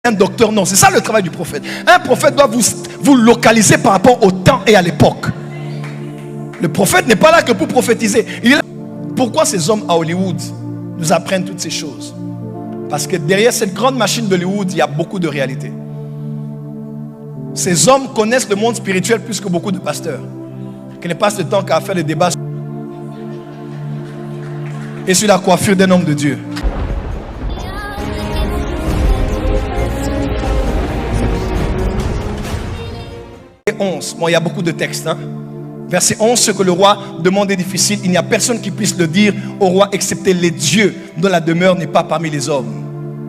un docteur, non. C'est ça le travail du prophète. Un prophète doit vous localiser par rapport au temps et à l'époque. Le prophète n'est pas là que pour prophétiser. Il est là. Pourquoi ces hommes à Hollywood nous apprennent toutes ces choses? Parce que derrière cette grande machine d'Hollywood, il y a beaucoup de réalité. Ces hommes connaissent le monde spirituel plus que beaucoup de pasteurs, qui ne passent le temps qu'à faire des débats et sur la coiffure d'un homme de Dieu. Et 11, bon, il y a beaucoup de textes, hein? Verset 11, ce que le roi demande est difficile. Il n'y a personne qui puisse le dire au roi excepté les dieux dont la demeure n'est pas parmi les hommes.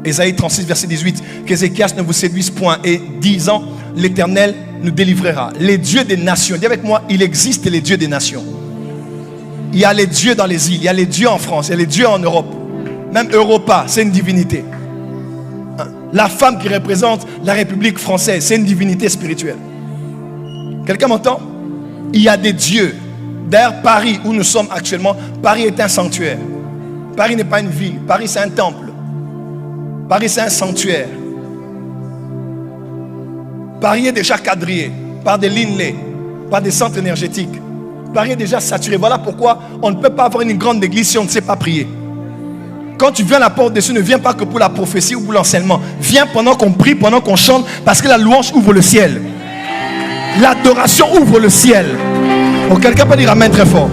Ésaïe 36, verset 18. Qu'Ézéchias ne vous séduise point. Et 10 ans, l'Éternel nous délivrera. Les dieux des nations. Dis avec moi, il existe les dieux des nations. Il y a les dieux dans les îles. Il y a les dieux en France. Il y a les dieux en Europe. Même Europa, c'est une divinité. La femme qui représente la République française, c'est une divinité spirituelle. Quelqu'un m'entend? Il y a des dieux. D'ailleurs, Paris, où nous sommes actuellement, Paris est un sanctuaire. Paris n'est pas une ville. Paris, c'est un temple. Paris, c'est un sanctuaire. Paris est déjà quadrillé par des lignes, par des centres énergétiques. Paris est déjà saturé. Voilà pourquoi on ne peut pas avoir une grande église si on ne sait pas prier. Quand tu viens à la porte dessus, ne viens pas que pour la prophétie ou pour l'enseignement. Viens pendant qu'on prie, pendant qu'on chante, parce que la louange ouvre le ciel. L'adoration ouvre le ciel. Oh, quelqu'un peut dire amen très fort.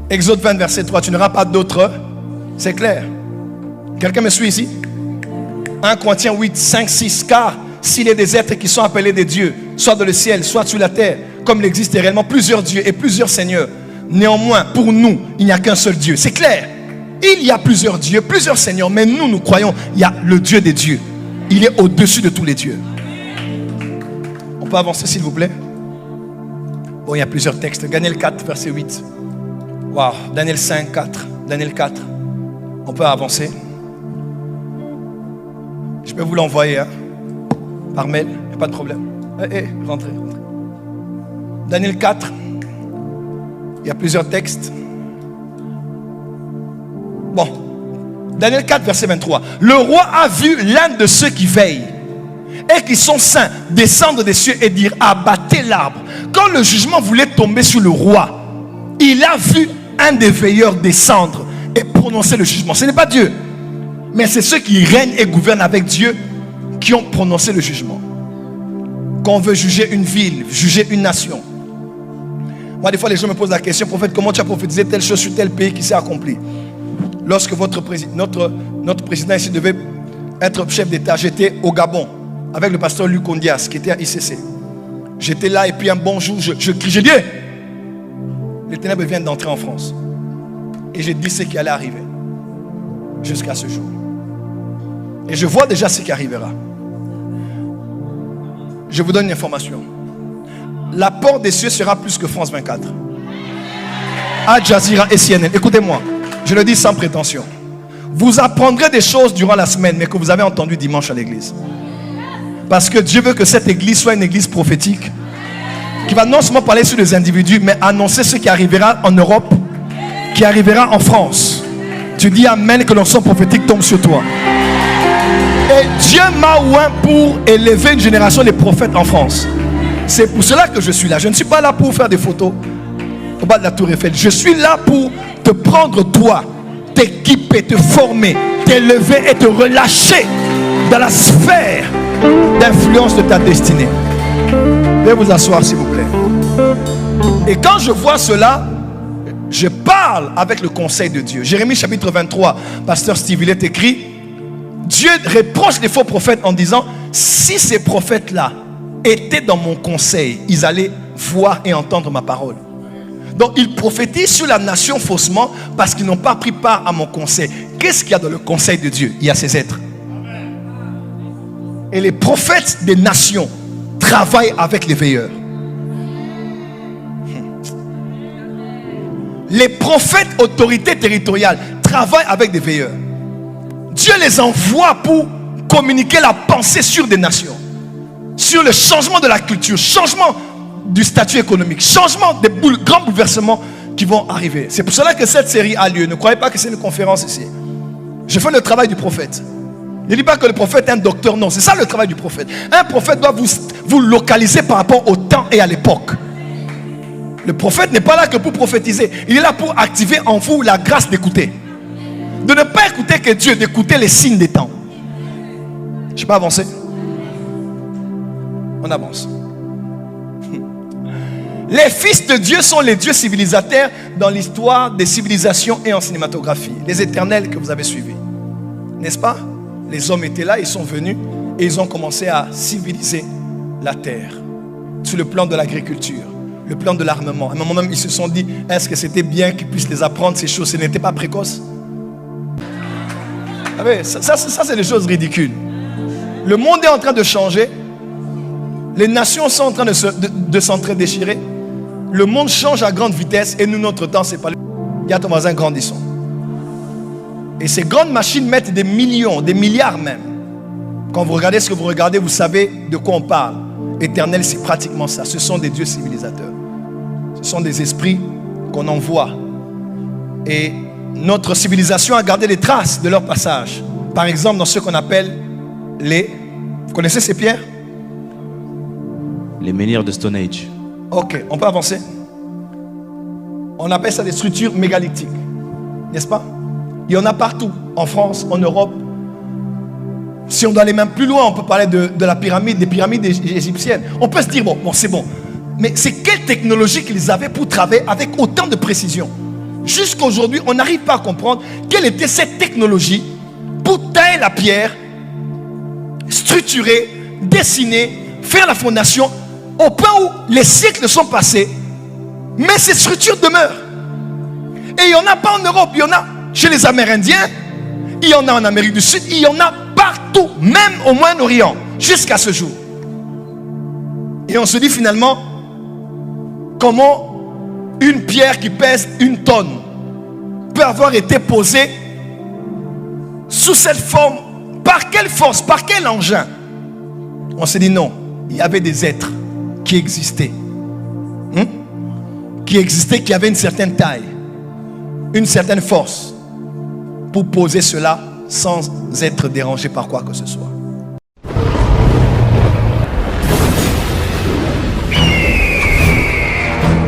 Exode 20, verset 3. Tu n'auras pas d'autre. C'est clair. Quelqu'un me suit ici? 1 Corinthiens 8, 5, 6. Car s'il y a des êtres qui sont appelés des dieux, soit dans le ciel, soit sur la terre, comme il existe réellement plusieurs dieux et plusieurs seigneurs, néanmoins, pour nous, il n'y a qu'un seul Dieu. C'est clair. Il y a plusieurs dieux, plusieurs seigneurs, mais nous croyons, il y a le Dieu des dieux. Il est au-dessus de tous les dieux. On peut avancer s'il vous plaît? Bon, il y a plusieurs textes. Daniel 4, verset 8. Waouh, Daniel 5, 4. Daniel 4. On peut avancer. Je peux vous l'envoyer hein, par mail, il n'y a pas de problème. Rentrez. Daniel 4. Il y a plusieurs textes. Bon. Daniel 4, verset 23. Le roi a vu l'un de ceux qui veillent et qui sont saints descendre des cieux et dire abattez l'arbre. Quand le jugement voulait tomber sur le roi, il a vu un des veilleurs descendre et prononcer le jugement. Ce n'est pas Dieu, mais c'est ceux qui règnent et gouvernent avec Dieu qui ont prononcé le jugement. Quand on veut juger une ville, juger une nation. Moi, des fois, les gens me posent la question, prophète, comment tu as prophétisé telle chose sur tel pays qui s'est accompli? Lorsque notre président ici devait être chef d'État, j'étais au Gabon avec le pasteur Luc Ondias qui était à ICC. J'étais là et puis un bon jour, je crie, j'ai dit, les ténèbres viennent d'entrer en France. Et j'ai dit ce qui allait arriver jusqu'à ce jour. Et je vois déjà ce qui arrivera. Je vous donne une information. La porte des cieux sera plus que France 24. Al Jazeera et CNN. Écoutez-moi. Je le dis sans prétention. Vous apprendrez des choses durant la semaine, mais que vous avez entendu dimanche à l'église. Parce que Dieu veut que cette église soit une église prophétique qui va non seulement parler sur les individus, mais annoncer ce qui arrivera en Europe, qui arrivera en France. Tu dis amen, que l'onction prophétique tombe sur toi. Et Dieu m'a oint pour élever une génération de prophètes en France. C'est pour cela que je suis là. Je ne suis pas là pour faire des photos au bas de la tour Eiffel. Je suis là pour te prendre toi, t'équiper, te former, t'élever et te relâcher dans la sphère d'influence de ta destinée. Veuillez vous asseoir s'il vous plaît. Et quand je vois cela, je parle avec le conseil de Dieu. Jérémie chapitre 23, pasteur Steve, il est écrit, Dieu reproche les faux prophètes en disant, si ces prophètes-là étaient dans mon conseil, ils allaient voir et entendre ma parole. Donc ils prophétisent sur la nation faussement parce qu'ils n'ont pas pris part à mon conseil. Qu'est-ce qu'il y a dans le conseil de Dieu? Il y a ces êtres. Et les prophètes des nations travaillent avec les veilleurs. Les prophètes autorités territoriales travaillent avec des veilleurs. Dieu les envoie pour communiquer la pensée sur des nations, sur le changement de la culture, changement du statut économique, changement des grands bouleversements qui vont arriver. C'est pour cela que cette série a lieu. Ne croyez pas que c'est une conférence ici. Je fais le travail du prophète. Ne dis pas que le prophète est un docteur, non, c'est ça le travail du prophète. Un prophète doit vous localiser par rapport au temps et à l'époque. Le prophète n'est pas là que pour prophétiser, il est là pour activer en vous la grâce d'écouter. De ne pas écouter que Dieu, d'écouter les signes des temps. Je peux avancer? On avance. Les fils de Dieu sont les dieux civilisateurs dans l'histoire des civilisations et en cinématographie. Les éternels que vous avez suivis. N'est-ce pas? Les hommes étaient là, ils sont venus et ils ont commencé à civiliser la terre. Sur le plan de l'agriculture, le plan de l'armement. À un moment même, ils se sont dit, est-ce que c'était bien qu'ils puissent les apprendre ces choses? Ce n'était pas précoce. Ah oui, ça c'est des choses ridicules. Le monde est en train de changer. Les nations sont en train de s'entre-déchirer. Le monde change à grande vitesse et nous, notre temps, c'est pas le... Il y a ton voisin, grandissons. Et ces grandes machines mettent des millions, des milliards même. Quand vous regardez ce que vous regardez, vous savez de quoi on parle. Éternel, c'est pratiquement ça. Ce sont des dieux civilisateurs. Ce sont des esprits qu'on envoie. Et notre civilisation a gardé les traces de leur passage. Par exemple, dans ce qu'on appelle les... Vous connaissez ces pierres? Les menhirs de Stone Age. Ok, on peut avancer. On appelle ça des structures mégalithiques. N'est-ce pas? Il y en a partout, en France, en Europe. Si on doit aller même plus loin, on peut parler de la pyramide, des pyramides égyptiennes. On peut se dire, bon c'est bon. Mais c'est quelle technologie qu'ils avaient pour travailler avec autant de précision? Jusqu'à aujourd'hui, on n'arrive pas à comprendre quelle était cette technologie pour tailler la pierre, structurer, dessiner, faire la fondation, au point où les siècles sont passés, mais ces structures demeurent. Et il n'y en a pas en Europe, il y en a chez les Amérindiens, il y en a en Amérique du Sud, il y en a partout, même au Moyen-Orient, jusqu'à ce jour. Et on se dit finalement, comment une pierre qui pèse 1 tonne peut avoir été posée sous cette forme? Par quelle force? Par quel engin? On se dit non, il y avait des êtres qui existaient. Qui avaient une certaine taille, une certaine force, pour poser cela sans être dérangé par quoi que ce soit.